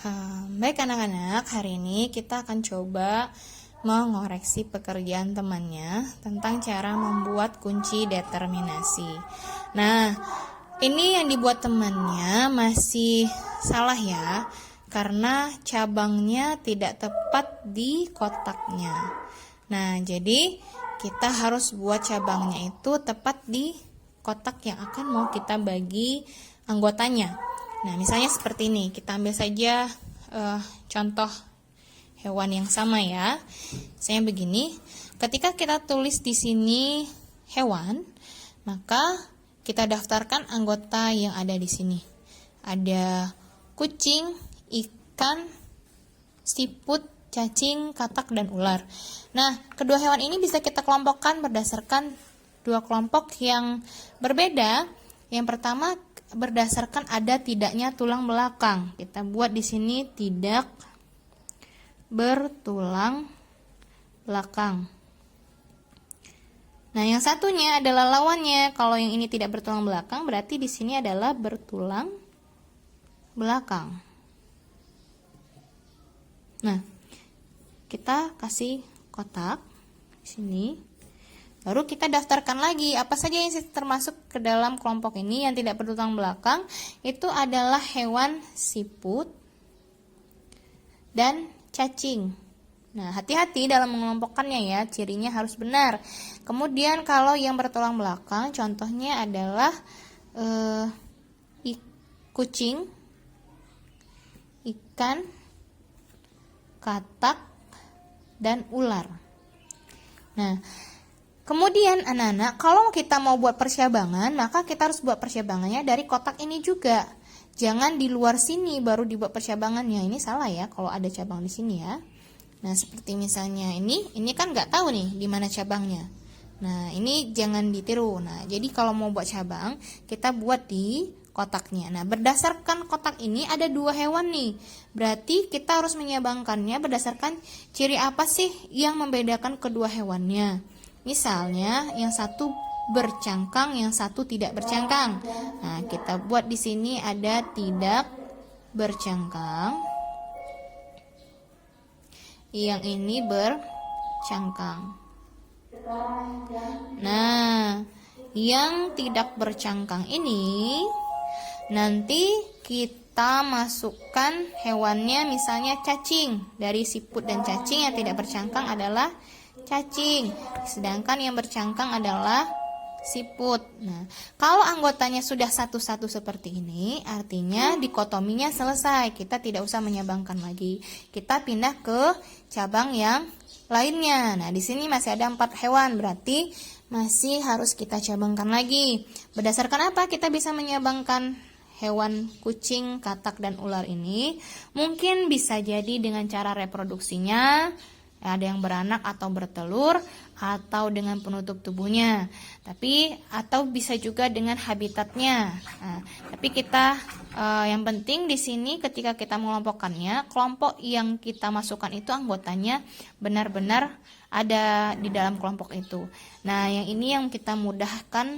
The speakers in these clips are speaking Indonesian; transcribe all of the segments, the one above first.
Baik anak-anak, hari ini kita akan coba mengoreksi pekerjaan temannya tentang cara membuat kunci determinasi. Nah, ini yang dibuat temannya masih salah ya, karena cabangnya tidak tepat di kotaknya. Nah, jadi kita harus buat cabangnya itu tepat di kotak yang akan mau kita bagi anggotanya. Nah, misalnya seperti ini, kita ambil saja contoh hewan yang sama ya. Misalnya begini, ketika kita tulis di sini hewan, maka kita daftarkan anggota yang ada di sini. Ada kucing, ikan, siput, cacing, katak, dan ular. Nah, kedua hewan ini bisa kita kelompokkan berdasarkan dua kelompok yang berbeda. Yang pertama berdasarkan ada tidaknya tulang belakang. Kita buat di sini tidak bertulang belakang. Nah, yang satunya adalah lawannya. Kalau yang ini tidak bertulang belakang, berarti di sini adalah bertulang belakang. Nah, kita kasih kotak di sini. Baru kita daftarkan lagi apa saja yang termasuk ke dalam kelompok ini yang tidak bertulang belakang. Itu adalah hewan siput dan cacing. Nah, hati-hati dalam mengelompokkannya ya, cirinya harus benar. Kemudian kalau yang bertulang belakang, contohnya adalah kucing, ikan, katak, dan ular. Nah, kemudian anak-anak, kalau kita mau buat percabangan, maka kita harus buat percabangannya dari kotak ini juga. Jangan di luar sini baru dibuat percabangannya. Ini salah ya kalau ada cabang di sini ya. Nah, seperti misalnya ini kan nggak tahu nih di mana cabangnya. Nah, ini jangan ditiru. Nah, jadi kalau mau buat cabang, kita buat di kotaknya. Nah, berdasarkan kotak ini ada dua hewan nih. Berarti kita harus menyabangkannya berdasarkan ciri apa sih yang membedakan kedua hewannya. Misalnya, yang satu bercangkang, yang satu tidak bercangkang. Nah, kita buat di sini ada tidak bercangkang. Yang ini bercangkang. Nah, yang tidak bercangkang ini nanti kita masukkan hewannya, misalnya cacing. Dari siput dan cacing, yang tidak bercangkang adalah cacing, sedangkan yang bercangkang adalah siput. Nah, kalau anggotanya sudah satu-satu seperti ini, artinya dikotominya selesai. Kita tidak usah menyabangkan lagi. Kita pindah ke cabang yang lainnya. Nah, di sini masih ada 4 hewan, berarti masih harus kita cabangkan lagi. Berdasarkan apa kita bisa menyabangkan hewan kucing, katak, dan ular ini? Mungkin bisa jadi dengan cara reproduksinya, ada yang beranak atau bertelur, atau dengan penutup tubuhnya. Atau bisa juga dengan habitatnya. Nah, tapi kita yang penting di sini ketika kita mengelompokkannya, kelompok yang kita masukkan itu anggotanya benar-benar ada di dalam kelompok itu. Nah, yang ini yang kita mudahkan,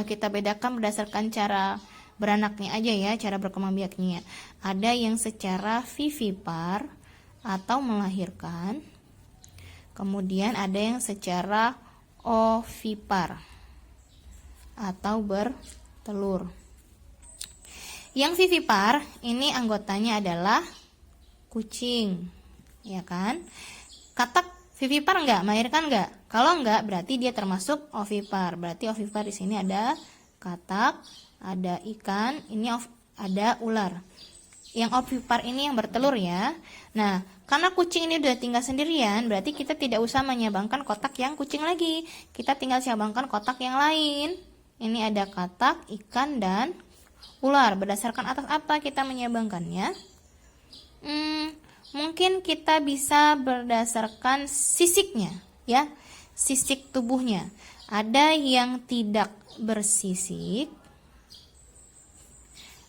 kita bedakan berdasarkan cara beranaknya aja ya, cara berkembang biaknya. Ada yang secara vivipar atau melahirkan. Kemudian ada yang secara ovipar atau bertelur. Yang vivipar ini anggotanya adalah kucing, ya kan? Katak vivipar enggak, melahirkan enggak? Kalau enggak, berarti dia termasuk ovipar. Berarti ovipar di sini ada katak, ada ikan, ini ada ular. Yang ovipar ini yang bertelur ya. Nah, karena kucing ini udah tinggal sendirian, berarti kita tidak usah menyabangkan kotak yang kucing lagi. Kita tinggal cabangkan kotak yang lain. Ini ada katak, ikan, dan ular. Berdasarkan atas apa kita menyabangkannya? Mungkin kita bisa berdasarkan sisiknya, ya, sisik tubuhnya. Ada yang tidak bersisik,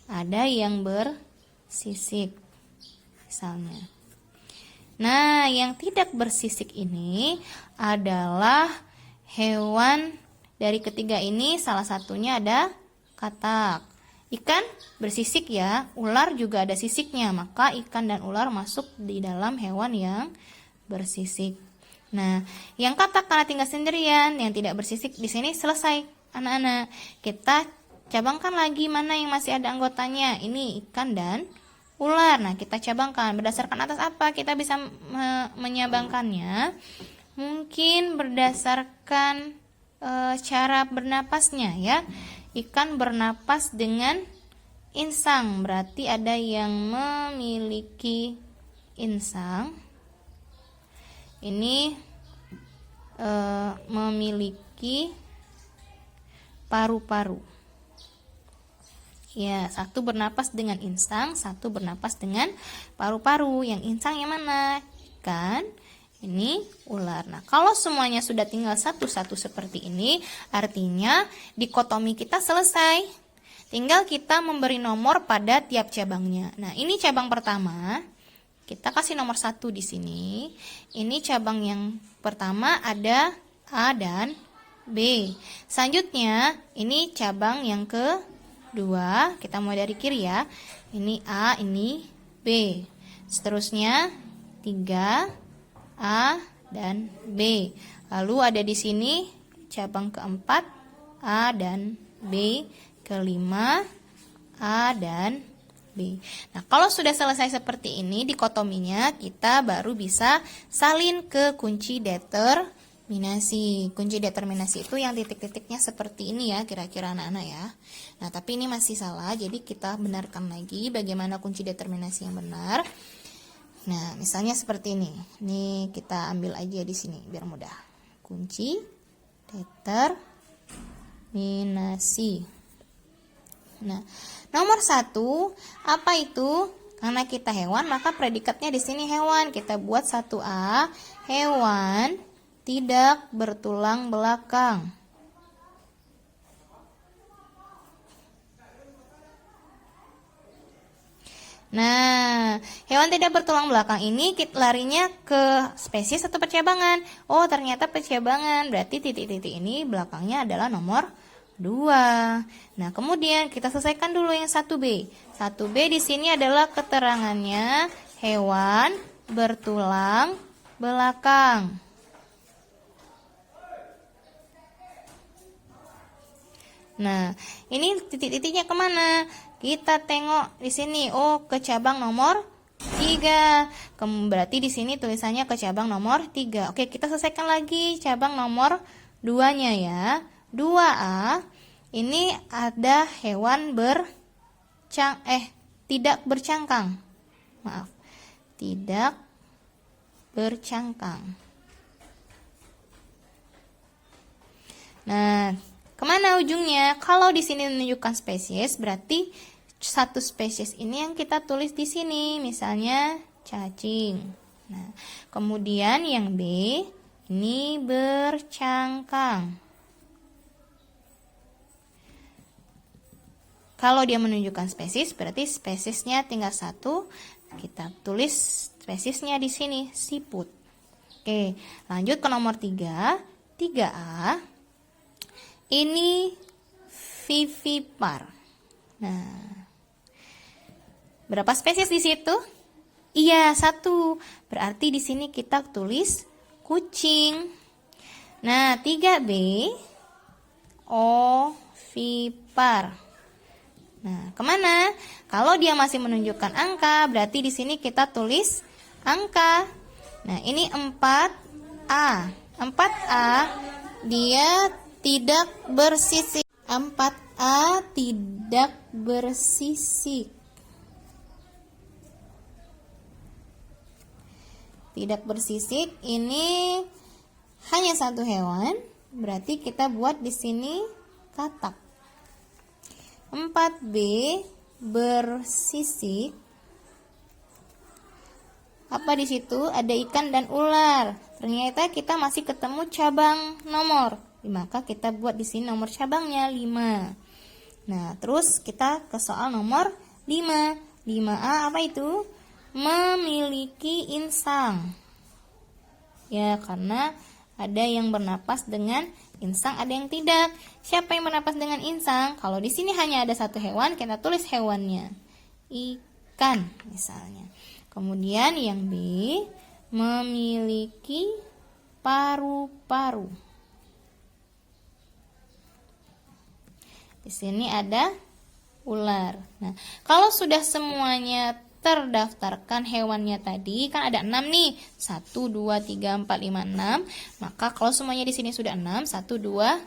ada yang bersisik, misalnya. Nah, yang tidak bersisik ini adalah hewan dari ketiga ini, salah satunya ada katak. ikan bersisik ya, ular juga ada sisiknya, maka ikan dan ular masuk di dalam hewan yang bersisik. Nah, yang katak karena tinggal sendirian, yang tidak bersisik di sini selesai, anak-anak. Kita cabangkan lagi mana yang masih ada anggotanya. Ini ikan dan ular. Nah, kita cabangkan berdasarkan atas apa kita bisa menyabangkannya. Mungkin berdasarkan cara bernapasnya ya. Ikan bernapas dengan insang, berarti ada yang memiliki insang. Ini memiliki paru-paru. Ya, satu bernapas dengan insang, satu bernapas dengan paru-paru. Yang insang yang mana? Ikan, ini ular. Nah, kalau semuanya sudah tinggal satu-satu seperti ini, artinya dikotomi kita selesai. Tinggal kita memberi nomor pada tiap cabangnya. Nah, ini cabang pertama. Kita kasih nomor 1 di sini. Ini cabang yang pertama ada A dan B. Selanjutnya, ini cabang yang kedua. Kita mulai dari kiri ya. Ini A, ini B. Seterusnya 3 A dan B. Lalu ada di sini cabang keempat A dan B, kelima A dan B. Nah, kalau sudah selesai seperti ini dikotominya, kita baru bisa salin ke kunci determinasi. Kunci determinasi itu yang titik-titiknya seperti ini ya, kira-kira anak-anak ya. Nah, tapi ini masih salah, jadi kita benarkan lagi bagaimana kunci determinasi yang benar. Nah, misalnya seperti ini. Ini kita ambil aja di sini biar mudah. Kunci determinasi. Nah, nomor 1 apa itu? Karena kita hewan, maka predikatnya di sini hewan. Kita buat 1A, hewan tidak bertulang belakang. Nah, hewan tidak bertulang belakang ini kita larinya ke spesies atau percabangan. Oh, ternyata percabangan. Berarti titik-titik ini belakangnya adalah nomor 2. Nah, kemudian kita selesaikan dulu yang 1B. 1B di sini adalah keterangannya hewan bertulang belakang. Nah, ini titik-titiknya kemana? Kita tengok di sini. Oh, ke cabang nomor 3. Berarti di sini tulisannya ke cabang nomor 3. Oke, kita selesaikan lagi cabang nomor 2-nya ya. 2A. Ini ada hewan tidak bercangkang. Maaf. Tidak bercangkang. Nah, kemana ujungnya? Kalau di sini menunjukkan spesies, berarti satu spesies ini yang kita tulis di sini, misalnya cacing. Nah, kemudian yang B ini bercangkang. Kalau dia menunjukkan spesies, berarti spesiesnya tinggal satu. Kita tulis spesiesnya di sini, siput. Oke, lanjut ke nomor 3. 3A. Ini vivipar. Nah, berapa spesies di situ? Iya, 1. Berarti di sini kita tulis kucing. Nah, 3B. Ovipar. Nah, kemana? Kalau dia masih menunjukkan angka, berarti di sini kita tulis angka. Nah, ini 4A. 4A, dia tidak bersisik. 4A tidak bersisik. Tidak bersisik, ini hanya satu hewan. Berarti kita buat di sini katak. 4B bersisik. Apa di situ? Ada ikan dan ular. Ternyata kita masih ketemu cabang nomor. Maka kita buat di sini nomor cabangnya 5. Nah, terus kita ke soal nomor 5. 5A apa itu? Memiliki insang. Ya, karena ada yang bernapas dengan insang, ada yang tidak. Siapa yang bernapas dengan insang? Kalau di sini hanya ada satu hewan, kita tulis hewannya. Ikan misalnya. Kemudian yang B, memiliki paru-paru. Di sini ada ular. Nah, kalau sudah semuanya terdaftarkan hewannya tadi, kan ada 6 nih. 1, 2, 3, 4, 5, 6. Maka kalau semuanya di sini sudah 6, 1, 2,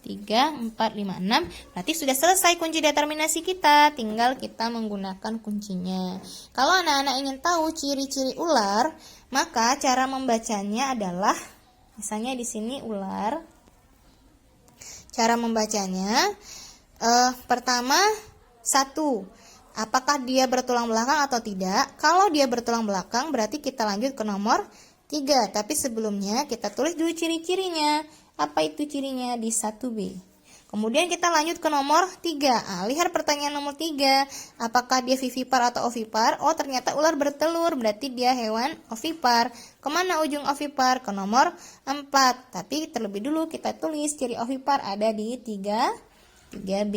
3, 4, 5, 6. Berarti sudah selesai kunci determinasi kita. Tinggal kita menggunakan kuncinya. Kalau anak-anak ingin tahu ciri-ciri ular, maka cara membacanya adalah, misalnya di sini ular. Cara membacanya, pertama, 1. Apakah dia bertulang belakang atau tidak? Kalau dia bertulang belakang, berarti kita lanjut ke nomor 3. Tapi sebelumnya kita tulis dulu ciri-cirinya. Apa itu cirinya di 1B? Kemudian kita lanjut ke nomor 3. Lihat pertanyaan nomor 3. Apakah dia vivipar atau ovipar? Oh, ternyata ular bertelur, berarti dia hewan ovipar. Kemana ujung ovipar? Ke nomor 4. Tapi terlebih dulu kita tulis ciri ovipar ada di 3B.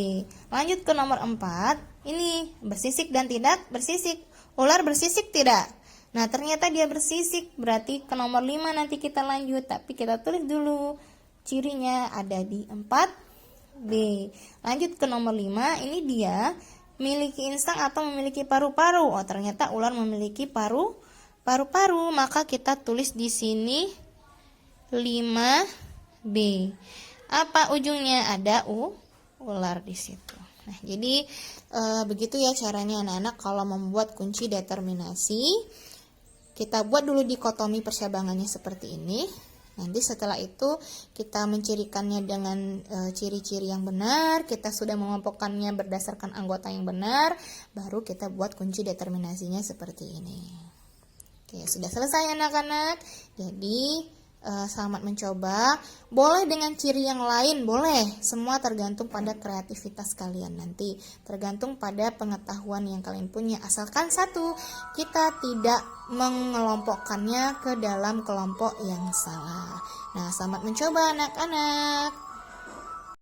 Lanjut ke nomor 4. Ini bersisik dan tidak bersisik. Ular bersisik tidak? Nah, ternyata dia bersisik, berarti ke nomor 5 nanti kita lanjut. Tapi kita tulis dulu cirinya ada di 4B. Lanjut ke nomor 5, ini dia memiliki insang atau memiliki paru-paru. Oh, ternyata ular memiliki paru-paru, maka kita tulis di sini 5B. Apa ujungnya? Ada ular di situ. Nah, jadi begitu ya caranya anak-anak kalau membuat kunci determinasi. Kita buat dulu dikotomi percabangannya seperti ini. Nanti setelah itu kita mencirikannya dengan ciri-ciri yang benar, kita sudah mengelompokkannya berdasarkan anggota yang benar, baru kita buat kunci determinasinya seperti ini. Oke, sudah selesai anak-anak. Jadi selamat mencoba. Boleh dengan ciri yang lain, boleh. Semua tergantung pada kreativitas kalian nanti. Tergantung pada pengetahuan yang kalian punya. Asalkan satu, kita tidak mengelompokkannya ke dalam kelompok yang salah. Nah, selamat mencoba anak-anak.